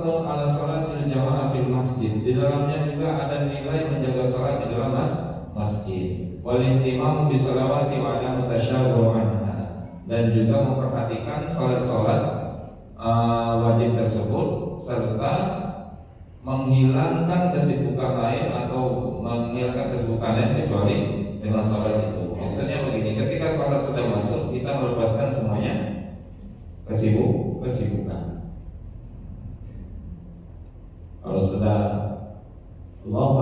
yuhafadhu ala salatil jamaah fil masjid. Di dalamnya juga ada nilai menjaga salat di dalam masjid. Wal ihtimamu bi salawati wa adamu tasyabbuh anha. Dan juga memperhatikan salat-salat wajib tersebut serta menghilangkan kesibukan lain atau menghilangkan kesibukan lain kecuali dengan salat itu. Maksudnya begini, ketika salat sudah masuk, kita melepaskan semuanya kesibukan. Kalau sudah Allahu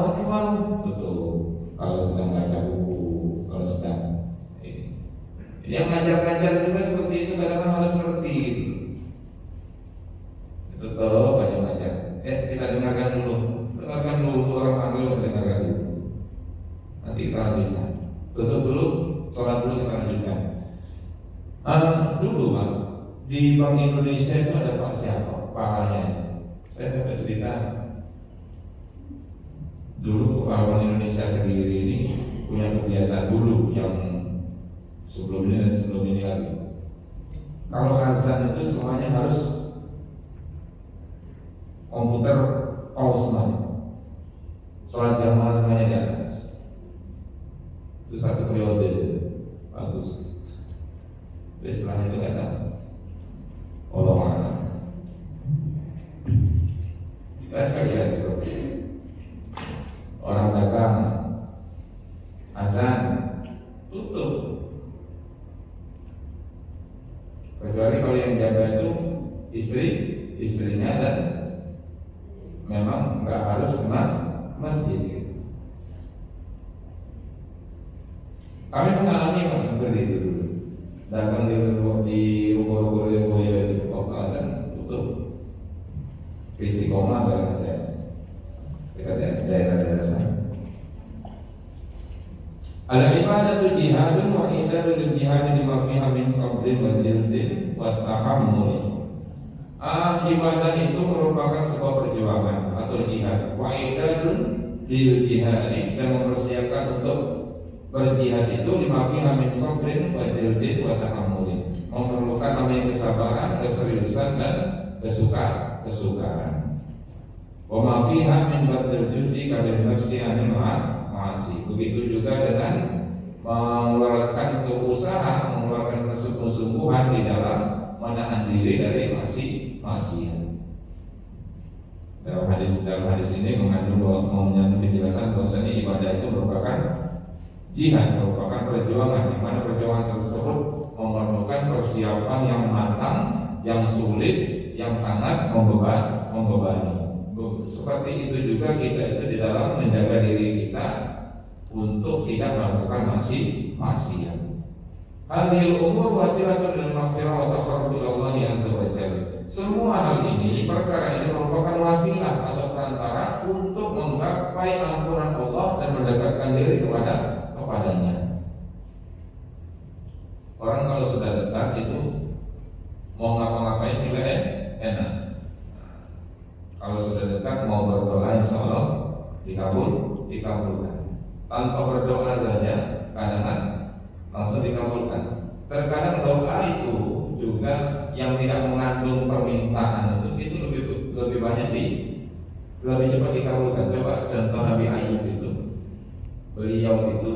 Akbar, tutup. Kalau sedang baca buku, kalau sedang ini yang ngajar-ngajar juga seperti itu, kadang-kadang harus seperti itu. Tutup baca ngajar. Kita dengarkan dulu orang panggil, dengarkan dulu. Nanti kita lanjutkan. Tutup dulu, sholat dulu, kita lanjutkan. Dulu Pak, di Bank Indonesia itu ada Pak siapa? Pak Ahnya. Saya dapat cerita. Dulu Kepala Bank Indonesia Kediri ini punya kebiasaan dulu yang sebelum ini dan sebelum ini lagi. Kalau azan itu semuanya harus komputer pause semuanya. Sholat jamaah semuanya di atas. Itu satu periode bagus. Setelah itu nggak tahu. Allah a'lam. Respect saya seperti itu. Orang dagang azan tutup. Kecuali kalau yang jaga itu istrinya dan memang nggak harus ke masjid. Kami mengalami seperti itu dulu. Dagang di ruko-ruko itu waktu azan tutup. Istiqomah kalau saya dekat daerah sana. Al-ibadatu jihadun wa idadul jihad lima fiha min sabrin wa jildin wa tahammul. Ibadah itu merupakan sebuah perjuangan atau jihad. Wa idadun lil jihad, dan mempersiapkan untuk berjihad itu lima fiha min sabrin wa jildin wa tahammul. Memerlukan namanya kesabaran, keseriusan dan kesukaan. Wa ma fiha min badil judi kabeh nafsi anil ma'asi. Begitu juga dengan mengeluarkan keusahaan, mengeluarkan kesungguhan di dalam menahan diri dari maksiat. Dalam hadis ini mengandung penjelasan bahwasanya ibadah itu merupakan jihad, merupakan perjuangan, di mana perjuangan tersebut memerlukan persiapan yang matang, yang sulit, yang sangat membebani. Seperti itu juga kita itu di dalam menjaga diri kita untuk tidak melakukan maksiat. Hadhil umur wasilatun lil maghfirah wa taqarrub ila Allah azza wa jalla. Semua hal ini, perkara ini merupakan wasilah atau perantara untuk menggapai ampunan Allah dan mendekatkan diri kepadanya. Orang kalau sudah dekat itu mau ngapa-ngapain juga enak. Kalau sudah dekat mau berdoa insya Allah dikabulkan. Tanpa berdoa saja kadang-kadang langsung dikabulkan. Terkadang doa itu juga yang tidak mengandung permintaan itu lebih banyak lebih cepat dikabulkan. Coba contoh Nabi Ayub itu, beliau itu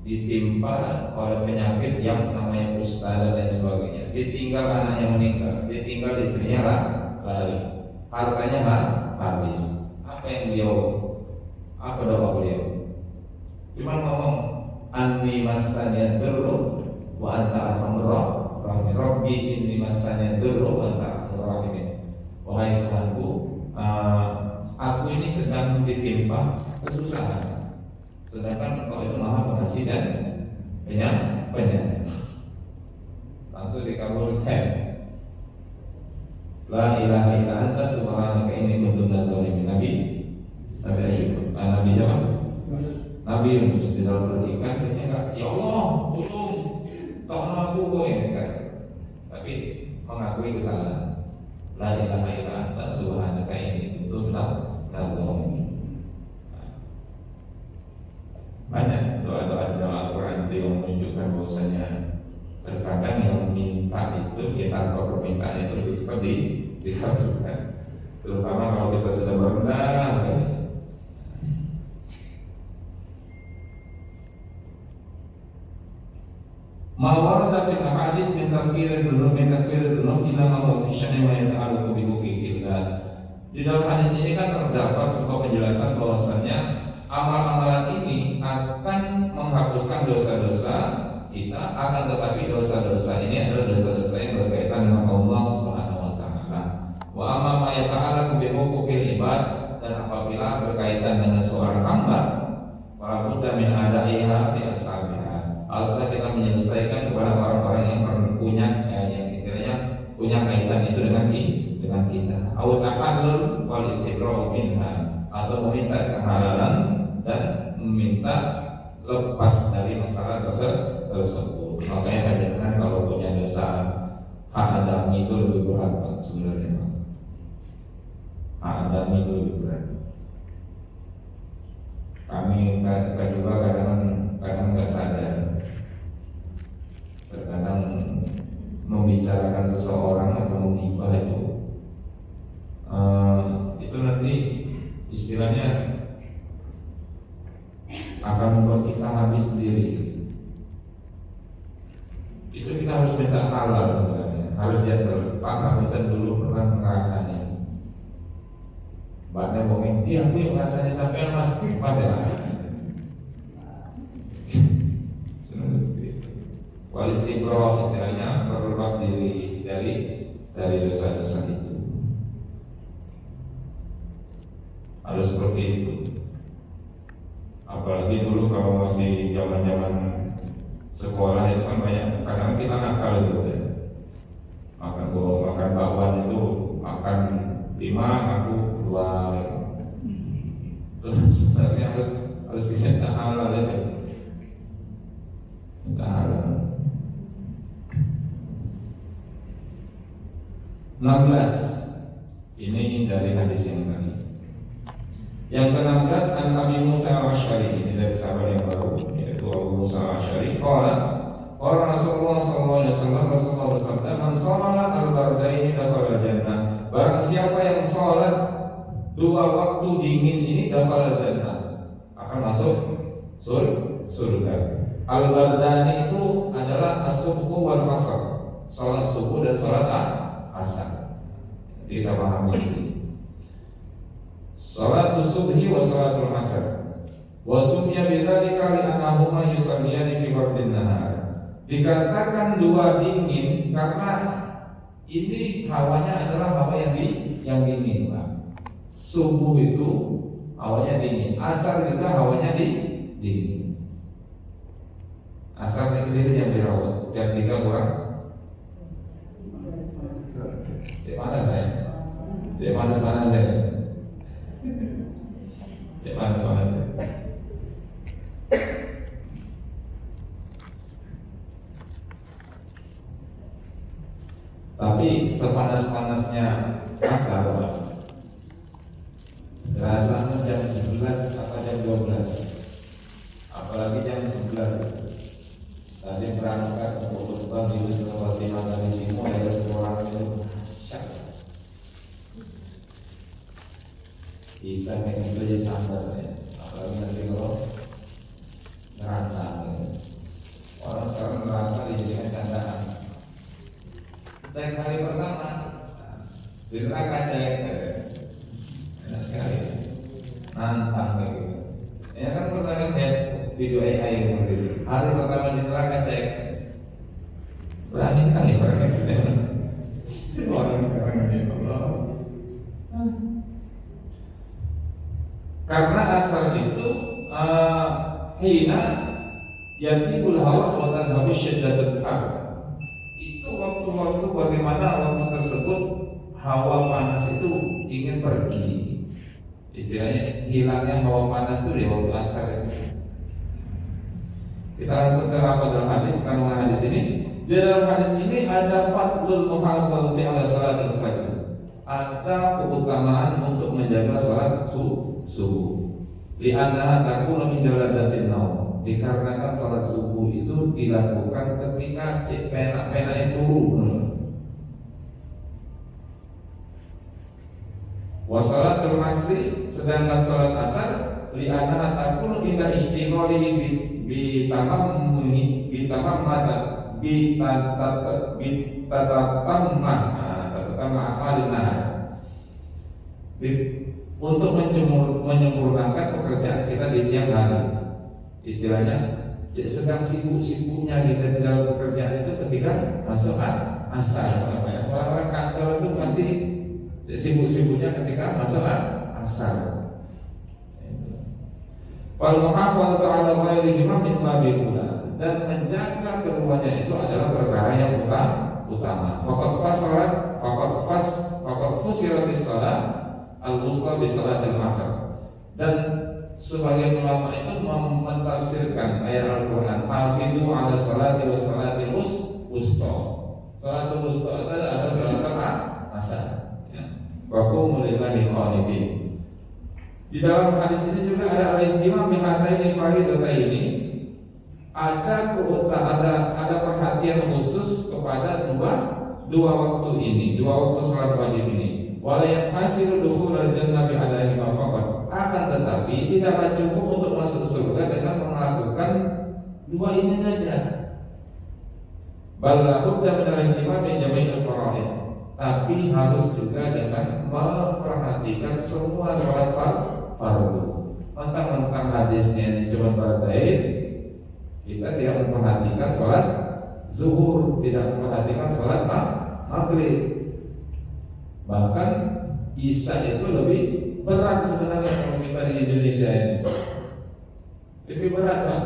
ditimpa oleh penyakit yang namanya kusta dan lain sebagainya. Ditinggal anaknya meninggal, ditinggal istrinya lari, hartanya habis. Apa doa beliau? Cuma ngomong anni masanya durru wa anta arhamur rahimin. Rabbi inni masanya durru wa anta arhamur rahimin. Wahai Tuhanku, aku ini sedang ditimpa kesusahan, sedangkan Engkau itu Maha Pengasih dan penyayang. Langsung dikabulkan. La ilaha illa anta subhanaka inni kuntu minadz dzalimin. Nabi Ayub. Nabi siapa? Nabi Yunus di dalam perut ikan katanya, ya Allah, tolong aku kowe kan. Tapi mengakui kesalahan. La ilaha illa anta subhanaka inni kuntu minadz dzalimin. Banyak doa-doa di dalam Al-Quran itu yang menunjukkan bahwasanya Terkadang yang minta itu kita tanpa permintaan itu lebih cepat dikabulkan. Terutama kalau kita sudah merendah sekali. Ma warada fil ahadits min tafkiril dzunub ila ma huwa fi sya'ni ma yata'allaqu bi huquqillah. Di dalam hadis ini kan terdapat sebuah penjelasan bahwasanya amal-amalan ini akan menghapuskan dosa-dosa kita, akan tetapi dosa-dosa ini adalah dosa-dosa yang berkaitan dengan Allah Subhanahu wa taala. Wa amma ma yata'allaqu bi huquqil ibad, dan apabila berkaitan dengan seorang hamba, fala budda min ada'iha bi ashabiha. Haruslah kita menyelesaikan kepada orang-orang yang punya yang istilahnya punya kaitan itu dengan kita. Au tahallul wal istibra'u minha, atau meminta kehalalan dan meminta lepas dari masalah tersebut. Makanya panjenengan kalau punya dosa hak adami itu lebih berat Pak, sebenarnya Pak. Hak adami itu lebih berat. Kami juga kadang nggak sadar. Terkadang membicarakan seseorang atau menghibah itu nanti istilahnya akan membuat kita habis sendiri. Itu kita harus minta halal sebenarnya. Harus jatuh. Pak Kabutan dulu pernah merasanya. Mbaknya ngomong, dia aku yang rasanya sampai mas ya. Wal istibro istilahnya berlepas diri dari dosa-dosa itu. Harus seperti itu. Apalagi dulu kalau masih zaman-zaman sekolah itu kan banyak, kadang kita nakal gitu ya. Makan bakwan itu makan 5, aku 2 gitu. Terus sebenarnya harus bisa minta halal itu. Minta halal. 16. Ini dari hadis yang tadi. Yang ke-16 an Abi Musa al-Asy'ari, ini dari sahabat yang baru, yaitu Abu Musa al-Asy'ari. Qala Rasulullah sallallahu alaihi wasallam, Rasulullah bersabda, "Man shalla al-bardaini dakhala al-jannah." Barang siapa yang salat 2 waktu dingin ini dakhala al-jannah, akan masuk surga. Al-bardani itu adalah as-subhu wal asar. Salat subuh dan salat asar. Kita pahami sih. Salatul subhi wa salatul asar. Wa sumya bidzalika li'annahuma yusalliyani fi waqtin nahar. Dikatakan 2 dingin karena ini hawanya adalah hawa yang dingin, Pak. Subuh itu hawanya dingin, asar juga hawanya dingin. Asar itu jam berapa? Jam 3 kurang. Saya panas saya. Saya panas saya. Saya panas saya. Tapi sepanas-panasnya asar, rasanya jam 11 atau jam 12. Apalagi jam 11. Tadi berangkat untuk khutbah di Wisma Timah dari Simo, ada semua orang itu syak. Kita kayak gitu aja sadar ya. Apalagi nanti kalau neraka ya. Orang sekarang neraka dijadikan candaan. Cek hari pertama di neraka cek enak sekali, nantang kayak gitu. Ya kan pernah kan lihat video AI yang begitu. Hari pertama di neraka cek, berani sekali orang sekarang ini. Karena asal itu hina yatibul hawa wa tadhhabu syiddatul har. Itu waktu-waktu bagaimana waktu tersebut hawa panas itu ingin pergi. Istilahnya hilangnya hawa panas itu di waktu asar itu. Kita langsung ke apa dalam hadis, kandungan hadis ini. Di dalam hadis ini ada fadlul muhafadzati ala salatul fajr. Ada keutamaan untuk menjaga salat subuh. Di annaha takunu min jaladatin naum. dikarenakan salat subuh itu dilakukan ketika pena itu turun. Wa salatul asri, sedangkan salat asar li'annaha takunu inda istighalihi bi tamammihi bi tatatamma amalina, untuk menyempurnakan pekerjaan kita di siang hari. Istilahnya sedang sibuk-sibuknya kita di dalam pekerjaan itu ketika masuk asar. Orang-orang kantor itu pasti sibuk-sibuknya ketika masuk asar. Fal muhafadzatu 'ala ghairihima min babil ula, dan menjaga keduanya itu adalah perkara yang utama. Faqad fusiratis shalah al-wusta bi salatil asar. Dan sebagian ulama itu mentafsirkan ayat Al-Qur'an, hafizu 'ala salati was salatil wusta. Salatul wusta itu adalah salatul asar. Wa qumu lillahi qanitin. Di dalam hadis ini juga ada al-ihtimam bi hataini faridataini. Ada perhatian khusus kepada dua waktu ini, dua waktu salat wajib ini. Wala yanhasiru dukhulul jannah bi adahima faqat. Akan tetapi tidaklah cukup untuk masuk surga dengan melakukan dua ini saja. Bal la budda min al-ihtimam bi jami'il faraid. Tapi harus juga dengan memperhatikan semua salat fardu. Mentang-mentang hadisnya ini cuma fardain, kita tidak memperhatikan salat zuhur, tidak memperhatikan salat maghrib. Bahkan isya itu lebih berat sebenarnya kalau kita di Indonesia ini. Lebih berat, Pak.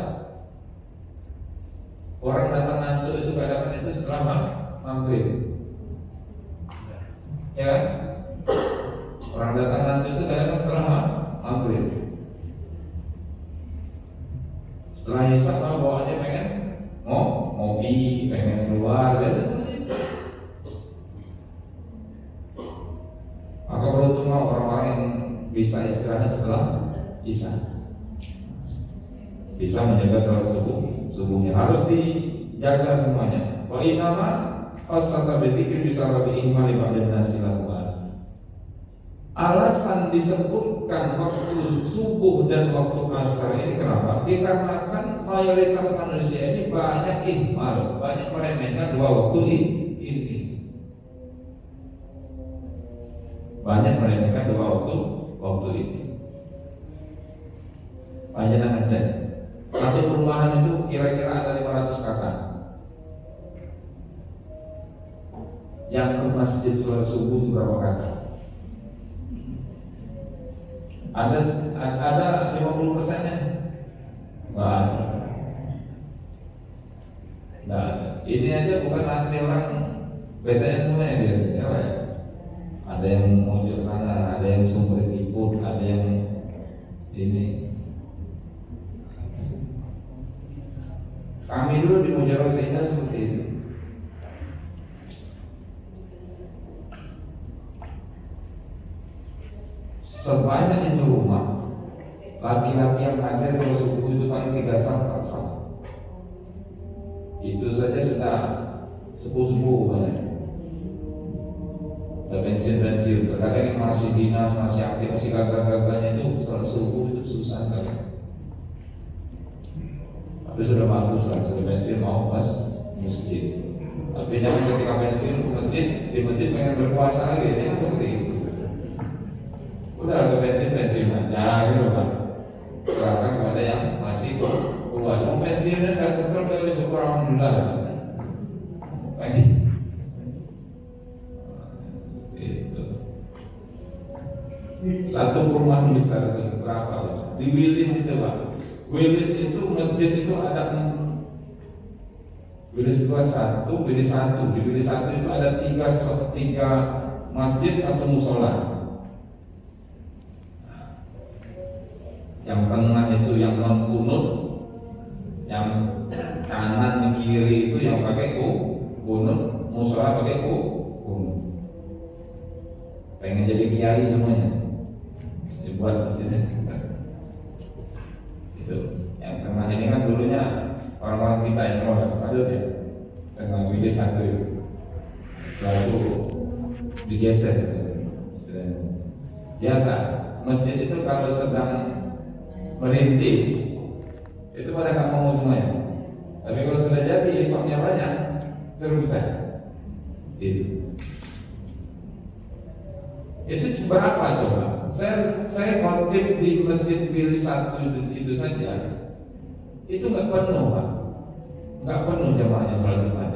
Orang datang ngantuk itu kadang-kadang itu setelah maghrib. Ya kan? Orang datang ngantuk itu kadang-kadang setelah maghrib. Setelah isya bawaannya pengen ngopi, pengen keluar, biasa seperti itu. Maka beruntunglah orang-orang yang bisa istirahat setelah isya, bisa menjaga salat subuhnya. Harus dijaga semuanya. Wa innama fasata bidzikri bisa lebih ihmal ba'da nasi lakukan. Alasan disebutkan waktu subuh dan waktu asar ini kenapa? Dikarenakan mayoritas manusia ini banyak ihmal, banyak meremehkan dua waktu ini. Banyak meremehkan dua waktu ini. Panjenengan cek, satu perumahan itu kira-kira ada 500 kakak. Yang ke masjid sholat subuh itu berapa kakak? Ada 50%-nya? Nggak ada. Nggak ada. Ini aja bukan asli orang BTN punya biasanya, ya. Ada yang mojok sana, ada yang sumber Tiput, ada yang ini. Kami dulu di Mujarot Indah seperti itu. Sebanyak itu rumah, laki-laki yang hadir kalau subuh itu paling 3 saf. Itu saja sudah sepuh-sepuh banyak. Ada pensiun, kadang yang masih dinas, masih aktif, masih gagah-gagahnya itu salat subuh itu susah kali. Tapi sudah bagus lah, sudah pensiun mau masjid. Tapi jangan ketika pensiun ke masjid, di masjid pengen berpuasa lagi, jangan seperti itu. Udah ke pensiun aja gitu Pak. Serahkan kepada yang masih kuat. Mau pensiun dan nggak setruk kali syukur alhamdulillah. Itu. Satu perumahan besar itu berapa? Di Wilis itu Pak. Wilis itu masjid itu ada Wilis itu satu, Wilis satu. Di Wilis satu itu ada tiga masjid, satu musola. Yang tengah itu yang non kunut, yang kanan kiri itu yang pakai kunut, musola pakai kunut. Pengen jadi kiai semuanya, dibuat masjid. Itu yang tengah ini kan dulunya orang-orang kita yang mau ada ya dengan WD satu itu. Setelah itu digeser istilahnya. Biasa masjid itu kalau sedang merintis itu pada nggak mau semuanya. Tapi kalau sudah jadi infaknya banyak terbuka. Itu berapa coba? Saya khotib di masjid pilih satu itu saja. Itu nggak penuh Pak. Nggak penuh jamaahnya sholat Jumat.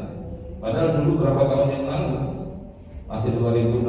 Padahal dulu berapa tahun yang lalu masih 2006